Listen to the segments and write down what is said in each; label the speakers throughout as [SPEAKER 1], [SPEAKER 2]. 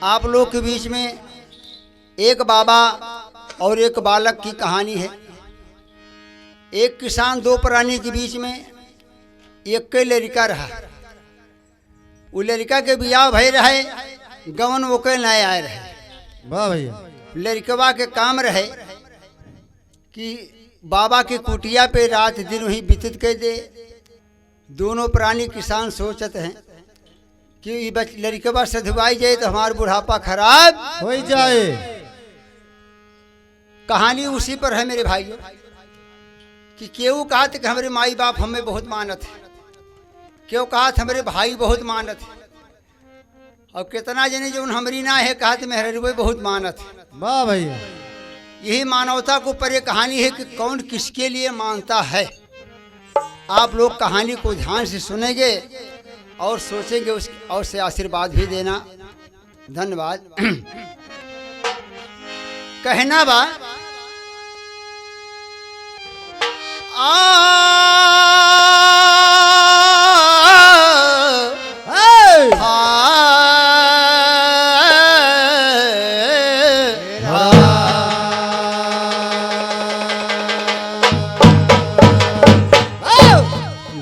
[SPEAKER 1] आप लोग के बीच में एक बाबा और एक बालक की कहानी है। एक किसान दो प्राणी के बीच में एक के लड़का रहा। वो लड़का के बियाह भय रहे, गवन वो के नए आए रहे।
[SPEAKER 2] वाह भैया।
[SPEAKER 1] लड़कवा के काम रहे कि बाबा की कुटिया पे रात दिन वही व्यतीत कर दे। दोनों प्राणी किसान सोचते हैं कि लड़कवा सधुआई जाए तो हमारा बुढ़ापा खराब
[SPEAKER 2] हो जाए।
[SPEAKER 1] कहानी उसी पर है मेरे भाइयों कि क्यों कहा कि हमारे माई बाप हमें बहुत मानत है, क्यों कहा हमारे भाई बहुत मानत है, और कितना जने जो हमारी ना है कहा तो मेहरबे बहुत मानत है।
[SPEAKER 2] वाह भैया।
[SPEAKER 1] यही मानवता के ऊपर ये कहानी है कि कौन किसके लिए मानता है। आप लोग कहानी को ध्यान से सुनेंगे और सोचेंगे उस और से आशीर्वाद भी देना। धन्यवाद। कहना बा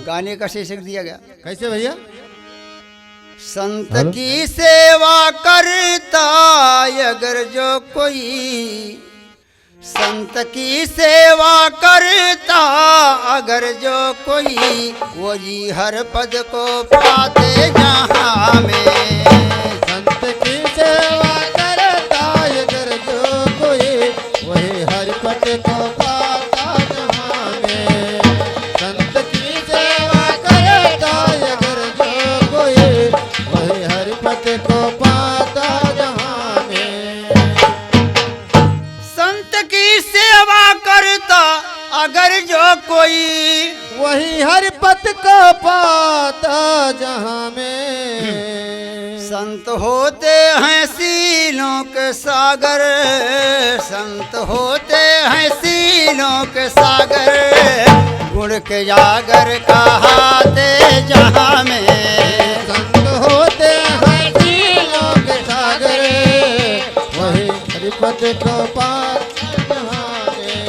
[SPEAKER 1] गाने का शीर्षक दिया गया।
[SPEAKER 2] कैसे भैया?
[SPEAKER 1] संत की सेवा करता अगर जो कोई, संत की सेवा करता अगर जो कोई, वो जी हर पद को पाते जहाँ में।
[SPEAKER 2] संत की सेवा करता अगर जो कोई, वही हर पद को पाता जहाँ में। संत की सेवा करता अगर जो कोई, वही हर पद को पाता जहाँ में।
[SPEAKER 1] संत की सेवा करता अगर जो कोई,
[SPEAKER 2] वही हर पद को पाता जहाँ में।
[SPEAKER 1] संत होते हैं सीलों के सागर, संत होते हैं सीलों के सागर, गुण के जागर कहाते जहाँ में।
[SPEAKER 2] संत होते हैं सीलों के सागर, वही हर पद को पाता जहाँ में।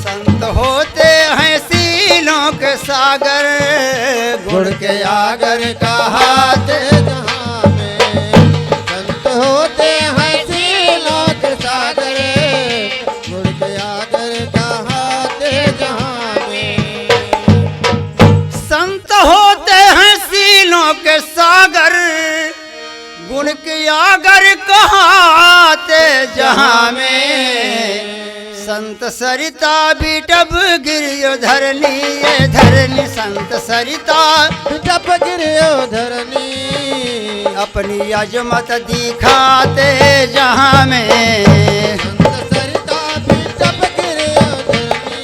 [SPEAKER 1] संत होते हैं सीलों के सागर, गुण के जागर कहाते
[SPEAKER 2] जहाँ में। संत होते हैं सीलों के सागर, गुण के आगर कहाते जहाँ में।
[SPEAKER 1] संत होते हैं सीलों के सागर, गुण के आगर कहाते जहाँ में। संत सरिता बिटब गिरियो धरनी, ये धरनी संत सरिता
[SPEAKER 2] जब गिरियो धरनी,
[SPEAKER 1] अपनी अजमत दिखाते जहाँ में।
[SPEAKER 2] संत सरिता भी जब गिरियो धरनी,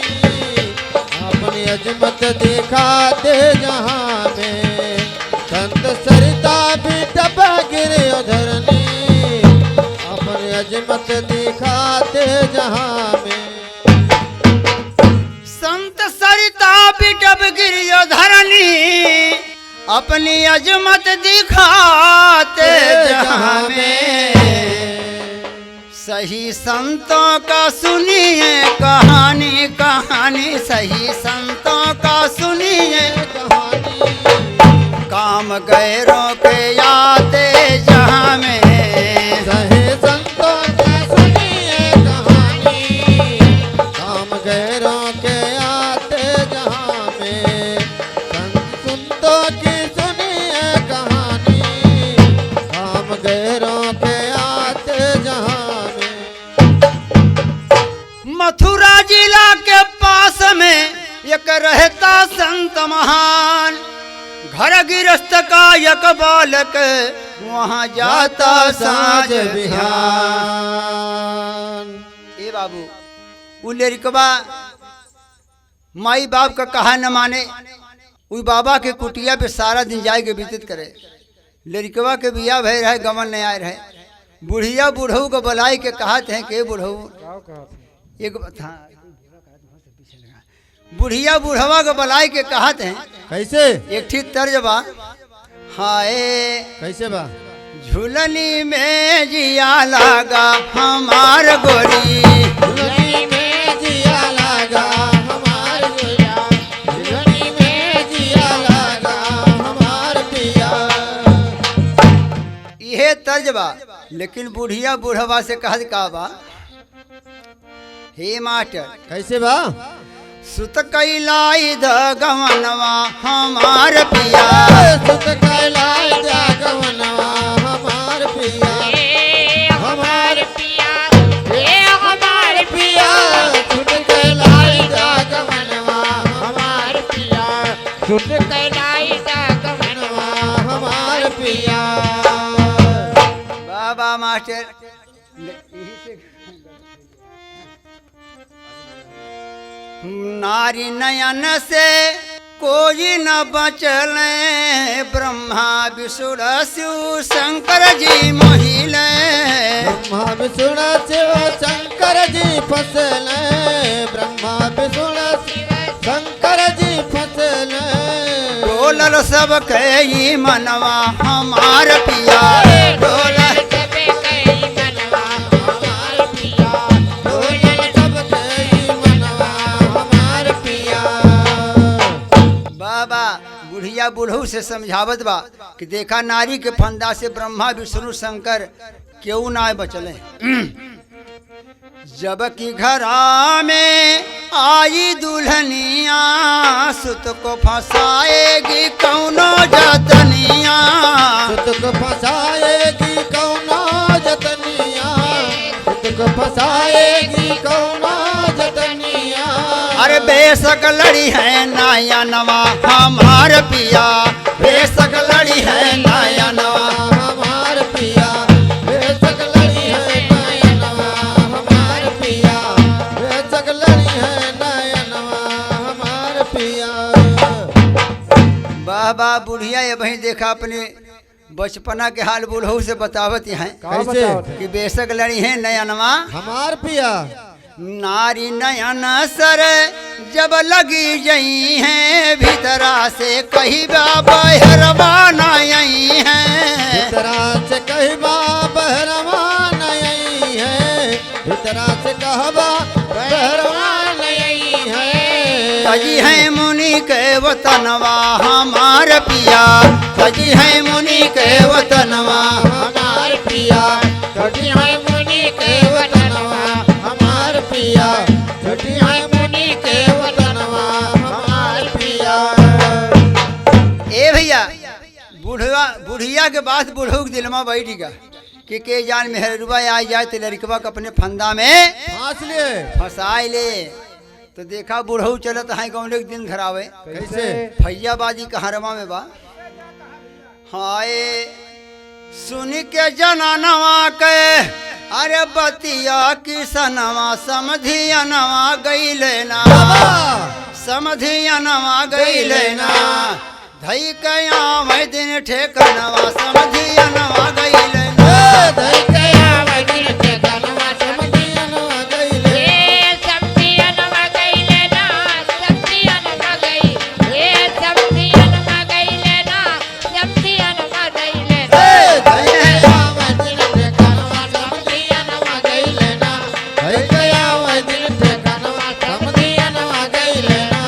[SPEAKER 2] अपनी अजमत दिखाते जहाँ में। संत सरिता भी जब गिरियो धरनी, अपनी अजमत दिखाते जहाँ में।
[SPEAKER 1] संत सरिता बिटब गिरियो धरनी, अपनी अजमत दिखाते जहाँ में। सही संतों का सुनिए कहानी, कहानी सही संतों का सुनिए
[SPEAKER 2] कहानी,
[SPEAKER 1] काम गैरों के आते जहाँ में।
[SPEAKER 2] सहे संतों की सुनिए कहानी, काम गैरों के आते जहाँ में। संतों की सुनिए कहानी, काम गैरों के आते जहाँ में।
[SPEAKER 1] मथुरा जिला के पास में एक रहता संत महान, घर गृहस्थ का एक बालक वहाँ जाता साँझ बिहान। ए बाबू, वो लड़कवा माई बाप का कहा न माने, वो बाबा के कुटिया पे सारा दिन जाएके व्यतीत करे। लड़कवा के बियाह भय रहे, गमन नहीं आए रहे। बुढ़िया बुढ़ऊ को बुलाई के कहते हैं कि बुढ़ऊ एक बुढ़िया बुढ़वा को बुलाई के कहते हैं
[SPEAKER 2] कैसे?
[SPEAKER 1] एक ठीक तर्ज बा। हाय
[SPEAKER 2] कैसे बा?
[SPEAKER 1] झूलनी में जिया लगा हमार गोरी,
[SPEAKER 2] झुलनी में जिया लगा हमार पिया, झुलनी में जिया लगा हमार पिया।
[SPEAKER 1] यह तर्ज बा। लेकिन बुढ़िया बुढ़वा से कहत का बा, हे मास्टर
[SPEAKER 2] कैसे बा?
[SPEAKER 1] सुत कैलाई द गवनवा हमार पिया,
[SPEAKER 2] सुत कैलाय जागवनवा हमार पिया, हमार पिया, हमार पिया। सुत कैलाय जागवनवा हमार पिया, सुत कैलाय जागवनवा हमार पिया।
[SPEAKER 1] बाबा मास्टर नारी नयन से कोई न बचले, ब्रह्मा विष्णु शिव शंकर जी मोहिले,
[SPEAKER 2] ब्रह्मा विष्णु शिव शंकर जी फसले, ब्रह्मा विष्णु शिव शंकर जी फसले।
[SPEAKER 1] डोलल सब कई मनवा हमार पिया, डोलल बाबा बुढ़िया बुढ़ऊ से समझावत बा कि देखा नारी के फंदा से ब्रह्मा विष्णु शंकर क्यों ना बचले। जबकि घरा में आई दुल्हनिया, सुत को फंसाएगी कौनो जतनिया,
[SPEAKER 2] सुत को फंसाएगी कौनो जतनिया, सुत को फंसाएगी कौनो जतनिया।
[SPEAKER 1] अरे बेशक लड़ी है नयनवा हमार पिया, बेशक लड़ी है नयनवा
[SPEAKER 2] हमार पिया, बेशक लड़ी है नयनवा हमार पिया, बेशक लड़ी है नयनवा हमार पिया।
[SPEAKER 1] बाबा बुढ़िया ये वही देखा अपने बचपना के हाल बुढ़ऊ से बतावत हैं
[SPEAKER 2] कैसे?
[SPEAKER 1] कि बेशक लड़ी है नयनवा
[SPEAKER 2] हमार पिया।
[SPEAKER 1] नारी नयन सर जब लगी जई है, भीतरा से कही बहरवा नई है,
[SPEAKER 2] भीतरा से कहबा बहरवा नई है, भीतरा से कहबा बहरवा नई है।
[SPEAKER 1] तजी है मुनि के वतनवा हमार पिया, तजी है मुनि के वतनवा
[SPEAKER 2] हमार पिया, छोटी है मुनि के वतनवा हमार पिया, छोटी है मुनि के वतनवा हमार पिया।
[SPEAKER 1] ए भैया बुढ़वा बुढ़िया के बाद बुढ़ऊ के दिल में बैठ गया कि के जान मेहरुआ आ जाए तो लड़कवा के अपने फंदा में
[SPEAKER 2] फांस लिए
[SPEAKER 1] फंसाए ले। तो देखा बुढ़ऊ चलत है कौन दिन धरावे
[SPEAKER 2] कैसे?
[SPEAKER 1] फैयाबादी कहारमा में बा। हाय सुन के जनानवा के अरे बतिया किसनवा समधियनवा गई लेना, समधियनवा गई लेना, धई कया वही दिन ठेकनवा समधियनवा गई लेना,
[SPEAKER 2] धई कया वही दिन ठेकनवा समधियनवा गई लेना,
[SPEAKER 3] समधियनवा गई लेना, समधियनवा गई, समधियनवा गई लेना, समधियनवा गई लेना।
[SPEAKER 2] धई कया वही दिन ठेकनवा समधियनवा गई लेना, धई कया वही दिन ठेकनवा समधियनवा गई लेना।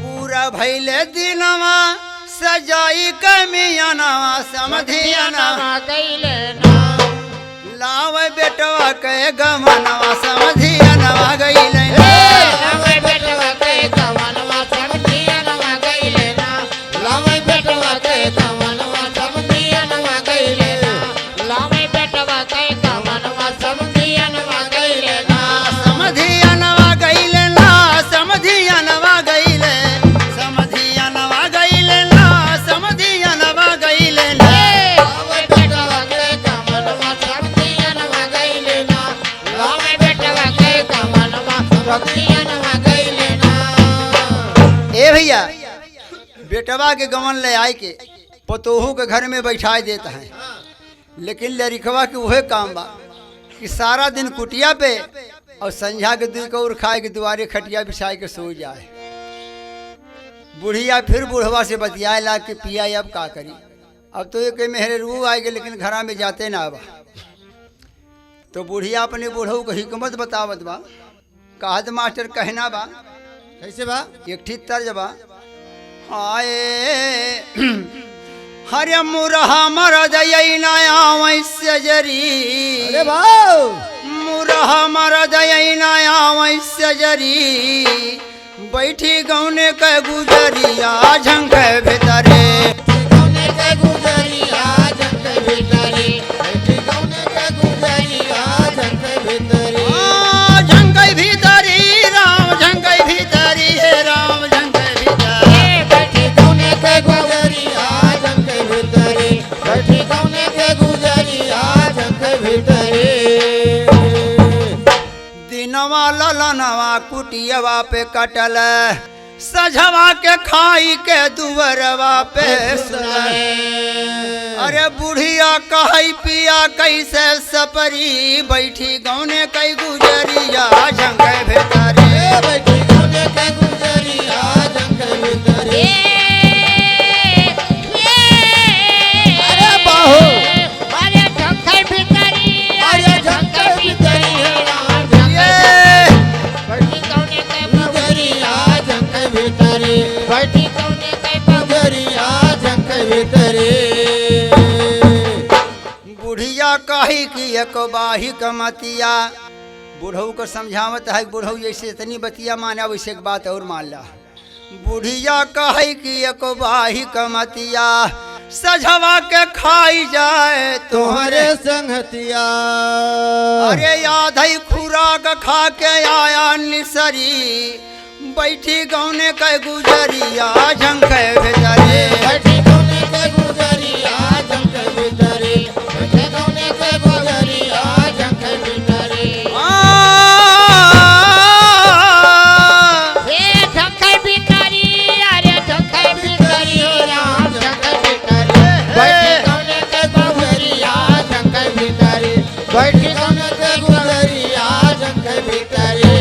[SPEAKER 1] पूरा भैले दिनवा सजाई कमियनवा समधियनवा
[SPEAKER 3] गई लेना,
[SPEAKER 1] लाव बेटवा के गमनवा समधियनवा गई लेना,
[SPEAKER 3] लावे बेटवा के कवनवा समधियनवा गई लेना, लावे बेटवा के कवनवा समधियनवा गई लेना, लावे बेटवा के कवनवा समधियनवा गई लेना।
[SPEAKER 1] समधियनवा गई लेना, समधियनवा गई ले, समधियनवा गई लेना, समधियनवा गई लेना,
[SPEAKER 2] लावे बेटवा के कमलवा
[SPEAKER 3] समधियनवा गई लेना, लावे बेटवा के कवनवा समधियनवा गई लेना।
[SPEAKER 1] ए भैया बेटवा के गमन ले आए के पतोहू के घर में बैठा देता है। लेकिन लड़कवा के वह काम बा कि सारा दिन कुटिया पे और संझा के दूध को खाए के दुआरे खटिया बिछाए के सो जाए। बुढ़िया फिर बुढ़वा से बतियाए ला कि पिया अब का करी, अब तो ये कहीं मेहरे रू आएगे लेकिन घरा में जाते ना बा। तो बुढ़िया अपने बूढ़ऊ को हिकमत बतावत बा। कहत मास्टर कहना बा
[SPEAKER 2] कैसे बा?
[SPEAKER 1] एक ठीक तर्ज बा। हाय हरे मुरहा मरद नया वैश्य जरी,
[SPEAKER 2] अरे भाऊ
[SPEAKER 1] मुरहा मरद नया वैश्य जरी, बैठी गौने के गुजरिया झंक भीतरे।
[SPEAKER 2] गौने के गुजरिया झंक भीतरे, बैठी गौने के गुजरिया झंक भीतरे।
[SPEAKER 1] झंक भीतरी राम झंक भीतरी हे राम झंक भीतरी।
[SPEAKER 2] बैठी गौने के गुजरिया झंक भीतरे, बैठी गौने के गुजरिया झंक भीतरे।
[SPEAKER 1] दिनवा ललनवा कुटियवा पे कटल, सझवा के खाई के दुवरवा पे सुनल। अरे बुढ़िया कहई पिया कैसे सपरी, बैठी गौने कई गुजरिया झंक भीतरी।
[SPEAKER 2] बैठी गौने के गुजरिया झंक भीतरे। अरे बाहो
[SPEAKER 3] अरे झंखै भितरी,
[SPEAKER 2] अरे झंक भीतरी
[SPEAKER 3] बैठी कौने के
[SPEAKER 2] गुजरिया झंक भीतरे,
[SPEAKER 3] बैठी कौने के
[SPEAKER 2] गुजरिया झंक भीतरे।
[SPEAKER 1] बुढ़िया कही कि एक बाही कमतिया, बुढ़ऊ को समझावत है। बुढ़ऊ जैसे इतनी बतिया माना वैसे एक बात और मान ला। बुढ़िया कही कि एक बाही कमतिया, सझवा के खाई जाए
[SPEAKER 2] तोहरे
[SPEAKER 1] तोहरे।
[SPEAKER 2] संगतिया।
[SPEAKER 1] अरे याद है खुराक खा के आया निसरी, बैठी गौने के गुजरिया झंक भीतरी।
[SPEAKER 2] बैठी गौने के गुजरिया झंक भीतरे, बैठी गौने के गुजरिया झंक भीतरे।
[SPEAKER 3] हे झंखै भितरी, अरे झंखै भितरी राम झंखै भितरी।
[SPEAKER 2] बैठी गौने के गुजरिया झंक भीतरे, बैठी गौने के गुजरिया झंक भीतरे।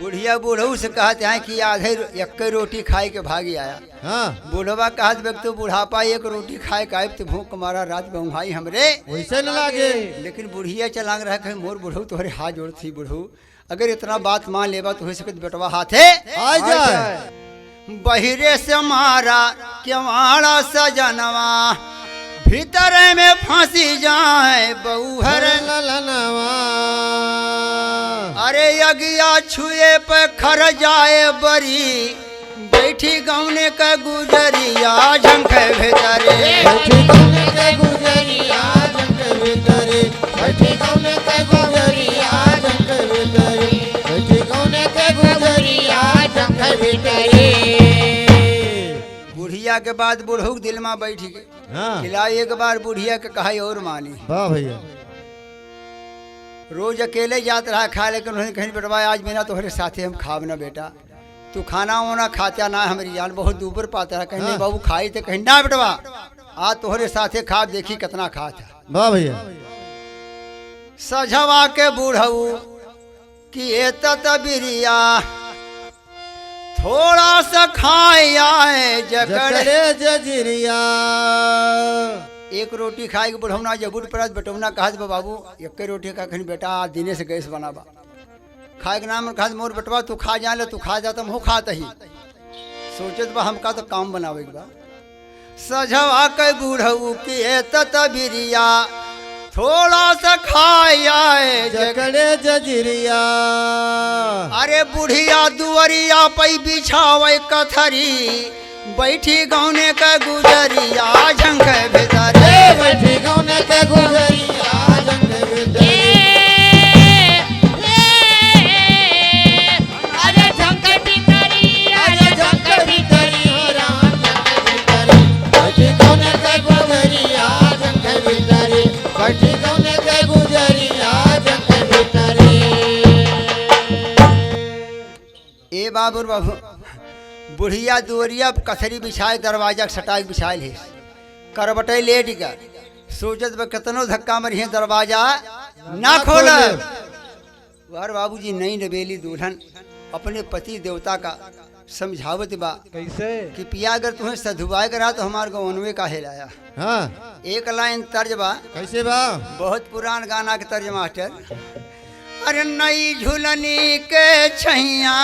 [SPEAKER 1] बुढ़िया बुढ़ऊ से कहते हैं कि आधे एक रोटी खाए के भागी आया।
[SPEAKER 2] हाँ
[SPEAKER 1] बुढ़वा कहत व्यक्ति बुढ़ापा एक रोटी खाए के आए तो भूख मारा रात बहुहाई हमरे।
[SPEAKER 2] वैसे न लागे।
[SPEAKER 1] लेकिन बुढ़िया चलांग रहा कहे मोर बुढ़ऊ तोहरे हाथ जोड़ थी। बुढ़ऊ अगर इतना बात मान लेबा तो हो सके बेटवा हाथे
[SPEAKER 2] आ जाए।
[SPEAKER 1] बहिरे से मारा केवाड़ा सजनवा, भीतर में फांसी जाए बहुहर।
[SPEAKER 2] ललनवा।
[SPEAKER 1] अरे यगिया छुए पे खर जाए बरी, बैठी गौने का गुजरिया झंक भीतरे।
[SPEAKER 2] बैठी गौने के गुजरिया झंक भीतरे, बैठी गौने के गुजरिया झंक भीतरे, बैठी गौने के गुजरिया झंक भीतरे।
[SPEAKER 1] बुढ़िया के बाद बुढ़ऊ के दिल में बैठ गए।
[SPEAKER 2] हाँ
[SPEAKER 1] खिला एक बार बुढ़िया के कहा और मानी।
[SPEAKER 2] वाह भैया।
[SPEAKER 1] रोज अकेले जात रहा खा, लेकिन उन्होंने कहीं बेटवा आज बिना तोहरे साथे हम खाब ना बेटा, तू खाना वाना खाता ना, हमारी जान बहुत दूबर पाता है। कहीं नहीं बाबू खाई तो कहीं ना बेटवा आज तोहरे साथे खाब, देखी कितना खाता।
[SPEAKER 2] वाह भैया।
[SPEAKER 1] सझवा के बूढ़ऊ किए तबिरिया, थोड़ा सा खाए आए जकड़े।
[SPEAKER 2] जकड़े जजिरिया।
[SPEAKER 1] एक रोटी खाए के बुढ़ौना जबूट पड़त बेटौना कहत बा बाबू एक रोटी का खनी बेटा आज दिने से गैस बनाबा। खाए के नाम कहत मोर बेटवा तू खा जाए तू खा जाता हम खाता ही। सोचत बा हमका तो काम बनावे के बा। सझवा के बूढ़ऊ किए तबिरिया, थोड़ा सा खाए आए
[SPEAKER 2] जकड़े जजिरिया।
[SPEAKER 1] अरे बुढ़िया दुवरिया पै बिछावे कथरी, बैठी गौने का गुजरिया झंक भीतरे।
[SPEAKER 2] बैठी गौने के गुजरिया झंक भीतरे।
[SPEAKER 3] अरे झंखै भितरी, अरे झंखै भितरी राम झंखै भितरी।
[SPEAKER 2] बैठी गौने के गुजरिया झंक भीतरे, बैठी गौने के गुजरिया झंक भीतरे।
[SPEAKER 1] ए बाबू बाबू बुढ़िया दुवरिया कथरी बिछाए दरवाजा सटाई बिछाए है करबटे लेट गया। सोचत बा कितनो धक्का मरी है दरवाजा ना खोला। वार बाबूजी नई नवेली दुल्हन अपने पति देवता का समझावत बा
[SPEAKER 2] कैसे?
[SPEAKER 1] कि पिया अगर तुम्हें सधुआए करा तो हमार गवनवे का हिलाया।
[SPEAKER 2] हाँ
[SPEAKER 1] एक लाइन तर्ज बा,
[SPEAKER 2] कैसे बा?
[SPEAKER 1] बहुत पुरान गाना के तर्ज मास्टर। अरे नई झुलनी के छैया,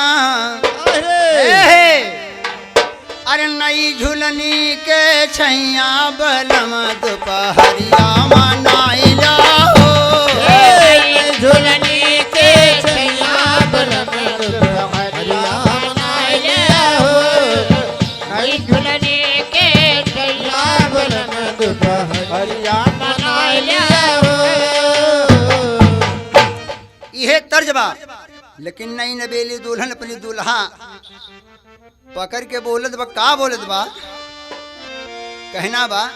[SPEAKER 1] अरे नई झुलनी के छैया बलम दोपहरिया मनाइला हो।
[SPEAKER 3] झुलनी के छैया बलम दोपहरिया मनाइला हो। नई झुलनी के छैया बलम दोपहरिया मनाइला हो।
[SPEAKER 1] यह तर्ज बा। लेकिन नई नबेली दुल्हन अपनी दुल्हा पकड़ के बोलत बा, का बोलत बा, कहना बा,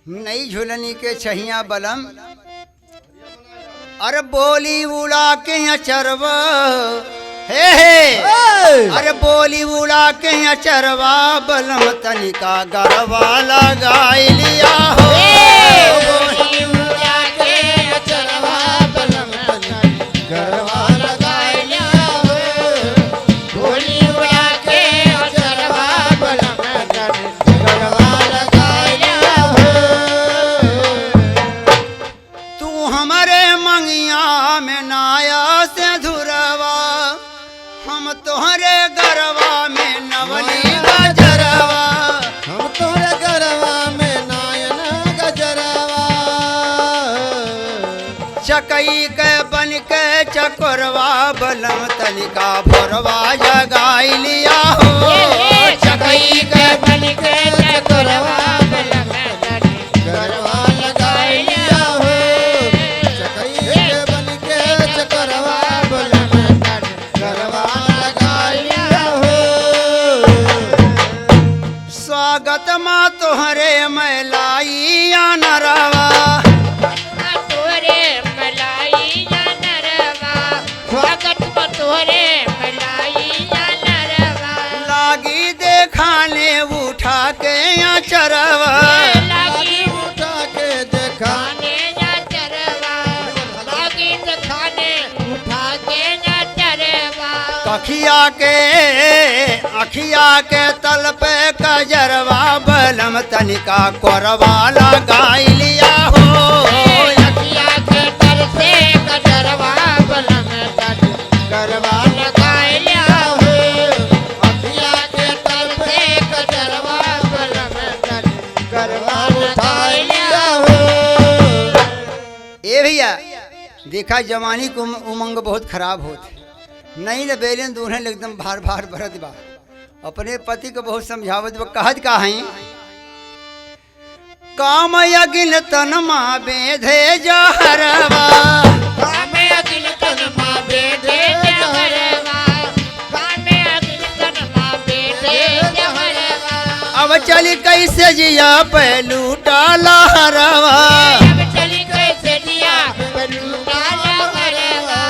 [SPEAKER 1] नई झुलनी के छहिया बलम, अरे बोली उड़ा के अचरवा, हे अरे बोली उड़ा के अचरवा बलम तनिका गरबा लगाई लिया हो।
[SPEAKER 3] बोली उड़ा के अचरवा बलम गरबा लगाइला हो। बोली उड़ा के अचरवा बलम गरबा लगाइला हो।
[SPEAKER 1] तू हमारे मंगिया में नाया से धुरवा, हम तोहरे गरवा में नवनी गजरवा।
[SPEAKER 2] हम तोरे गरवा में नायन गजरवा।
[SPEAKER 1] चकई के बन के चकोरवा बलम तनिका भोरवा जगाई लिया हो।
[SPEAKER 3] चकई के बन के चकोरवा बलम गरबा लगाइला हो।
[SPEAKER 2] चकई के बन के चकरवा बलम गरबा लगाइला हो।
[SPEAKER 1] स्वागत माँ तोहरे मैलाई नरवा,
[SPEAKER 3] तोरे मलाई या नरवा। स्वागत में तोरे मलाई या नरवा।
[SPEAKER 1] लागी देखाने उठा के चरवा।
[SPEAKER 3] लागी
[SPEAKER 2] उठा के देखा
[SPEAKER 3] खाने या चरवा। लागी खाने उठा के या चरवा।
[SPEAKER 1] अखिया के तल पे कजरवा बलम तनिका कोरवा लगाई लिया हो।
[SPEAKER 3] अखिया के तर से कजरवा बलम गरबा लगाइला हो। अखिया के तर से कजरवा बलम गरबा लगाइला हो।
[SPEAKER 1] ए भैया देखा जवानी को उमंग बहुत खराब होते। नहीं न बेलन दुल्हन एकदम भार भार भरत बा, अपने पति को बहुत समझावत बा, कहत का है, काम यगिन तन माँ बेधे जहरवा।
[SPEAKER 3] कामे अगिल तन माँ बेधे जहरवा। कामे अगिल तन माँ बेधे जहरवा।
[SPEAKER 1] अब चली कैसे जिया पे लूटा लहरवा।
[SPEAKER 3] अब चली कैसे दिया बलूटा लहरवा।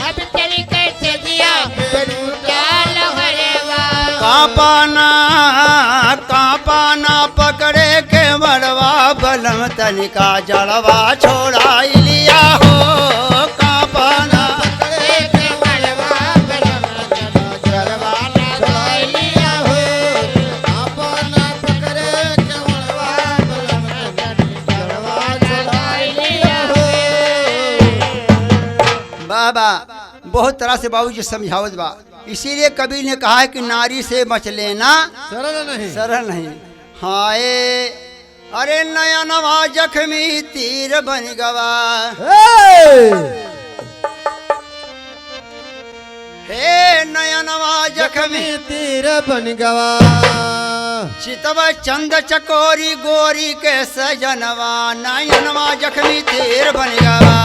[SPEAKER 3] अब चली कैसे दिया बलूटा लहरवा।
[SPEAKER 1] कापाना पकड़े के मरवा बलम तनिका जड़वा छोड़ाई लिया हो। कापाना
[SPEAKER 3] पकड़े के मरवा बलम गरबा लगाइला हो।
[SPEAKER 2] अपना पकड़े के मरवा बलम गरबा लगाइला हो।
[SPEAKER 1] बाबा बहुत तरह से बाबूजी समझावत बा। इसीलिए कबीर ने कहा है कि नारी से बच लेना
[SPEAKER 2] सरल नहीं।
[SPEAKER 1] सरल नहीं। हाय अरे नयनवा जख्मी तीर बन गवा, हे नयनवा जख्मी
[SPEAKER 2] तीर बन गवा।
[SPEAKER 1] चितव चंद चकोरी गोरी के सजनवा, नयनवा जख्मी तीर बन गवा।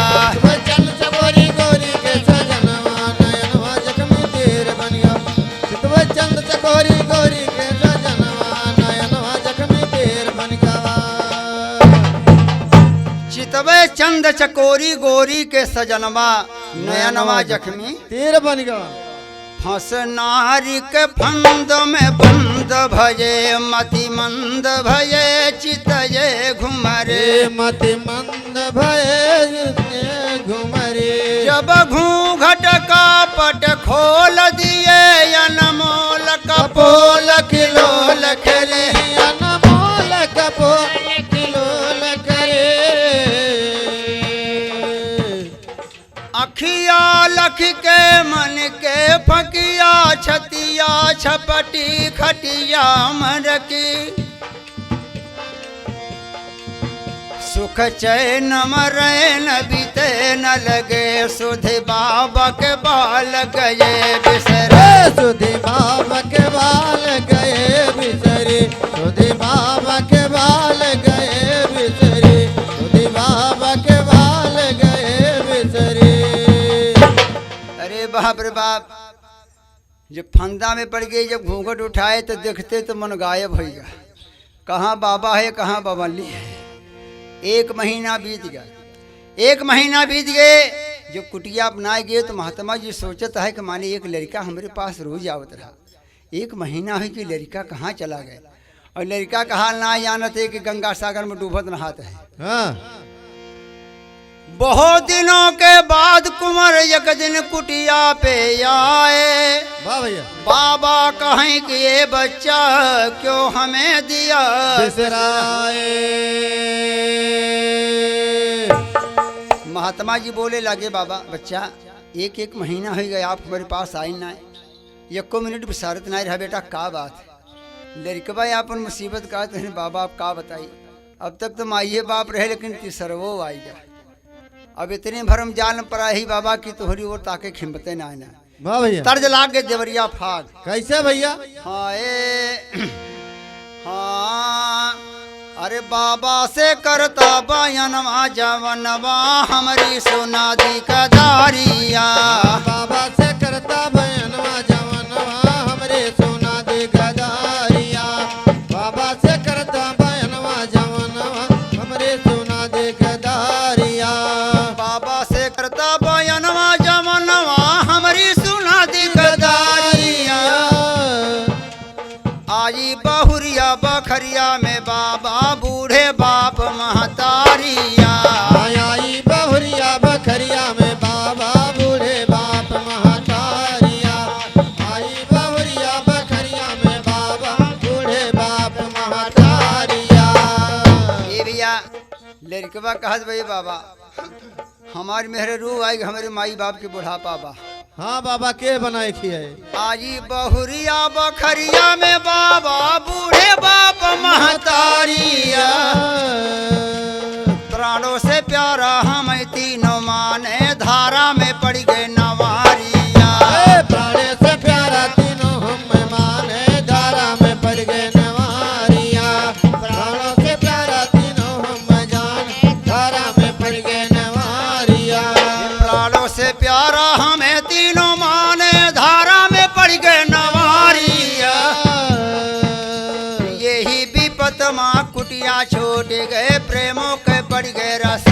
[SPEAKER 2] चल चकोरी गोरी के सजनवा, नयनवा जख्मी तीर बन गवा। चितवा चंद चकोरी गोरी के सजनवा, नयनवा जख्मी तीर बन गवा।
[SPEAKER 1] चितवे चंद चकोरी गोरी के सजनवा, नयनवा जख्मी
[SPEAKER 2] तीर बन गवा।
[SPEAKER 1] फंस नारी के फंद में बंद मंद भजे मति मंद भये चितये घुमरे
[SPEAKER 2] मति मंद भये घुमरे
[SPEAKER 1] जब घूंघट का पट खोल दिए अनमोल कपोल खिलोल करे
[SPEAKER 2] अनमोल कपोल खिलोल करे
[SPEAKER 1] अखिया लख के मन के फकिया छतिया छपटी खटिया मरकी सुख चैन मरैन बीते न लगे सुधि बाबा के बाल गए बिसरे
[SPEAKER 2] सुधी बाबा के बाल गए बिसरे सुधी बाबा के बाल गए बिसरे सुधी बाबा के बाल गए बिसरे
[SPEAKER 1] अरे बाप रे बाप जब फंदा में पड़ गई जब घूंघट उठाए तो देखते तो मन गायब हो गया कहाँ बाबा है कहाँ बबली है एक महीना बीत गया एक महीना बीत गए जब कुटिया अपनाए गए तो महात्मा जी सोचता है कि माने एक लड़का हमारे पास रोज आवत रहा एक महीना हुई कि लड़का कहाँ चला गया और लड़का का हाल ना जानते कि गंगा सागर में डूबत नहाते हैं
[SPEAKER 2] हाँ
[SPEAKER 1] बहुत दिनों के बाद कुंवर एक दिन कुटिया पे आए
[SPEAKER 2] वाह भैया
[SPEAKER 1] बाबा कहें कि ये बच्चा क्यों हमें दिया
[SPEAKER 2] बिसराए
[SPEAKER 1] महात्मा जी बोले लगे बाबा बच्चा एक एक महीना हो गया आप हमारे पास आई ना एको मिनट बिसारत ना रहा बेटा का बात है लड़कबा अपन मुसीबत का तो बाबा आप का बताई अब तक तो माइए बाप रहे लेकिन तीसरवो आई गया अब इतने भरम जाल पर आई बाबा की तोहरी और ताके खिमते ना आना
[SPEAKER 2] वाह भैया
[SPEAKER 1] तर्ज लाग के देवरिया फाग
[SPEAKER 2] कैसे भैया
[SPEAKER 1] हाँ हाँ अरे बाबा से करता बयनवा जवनवा हमारी सोना दी कदारिया
[SPEAKER 2] बाबा से करता बयनवा जवनवा हमरे सोना दे गदारिया बाबा से करता बयनवा जवनवा हमरे सोना दे गदारिया
[SPEAKER 1] बाबा से करता बयनवा जवनवा हमारी सोना दी कदारिया आई बहुरिया बखरिया में बाबा बूढ़े बाप महतारिया
[SPEAKER 2] आई बहुरिया बखरिया में बाबा बूढ़े बाप महतारिया आई बहुरिया बखरिया में बाबा बूढ़े बाप महतारिया
[SPEAKER 1] ये भैया लड़कवा कहत भाई बाबा हमारी मेहरे रू आई हमारे माई बाप के बुढ़ापा बा
[SPEAKER 2] हाँ बाबा के बनाए खिए
[SPEAKER 1] आजी बहुरिया बखरिया में बाबा बूढ़े बाप महतारिया प्राणों से प्यारा हम तीनों माने धारा में पड़ गए नवारिया
[SPEAKER 2] प्राणे से प्यारा तीनों हम माने धारा में पड़ गए नवारिया प्राणों से प्यारा तीनों हम जाने धारा में पड़ गए नवारिया
[SPEAKER 1] प्राणों से प्यारा हमें तीनों माने धारा में पड़ गए नवारिया यही विपत माँ कुटिया छोड़ गए प्रेमों के पड़ गए रस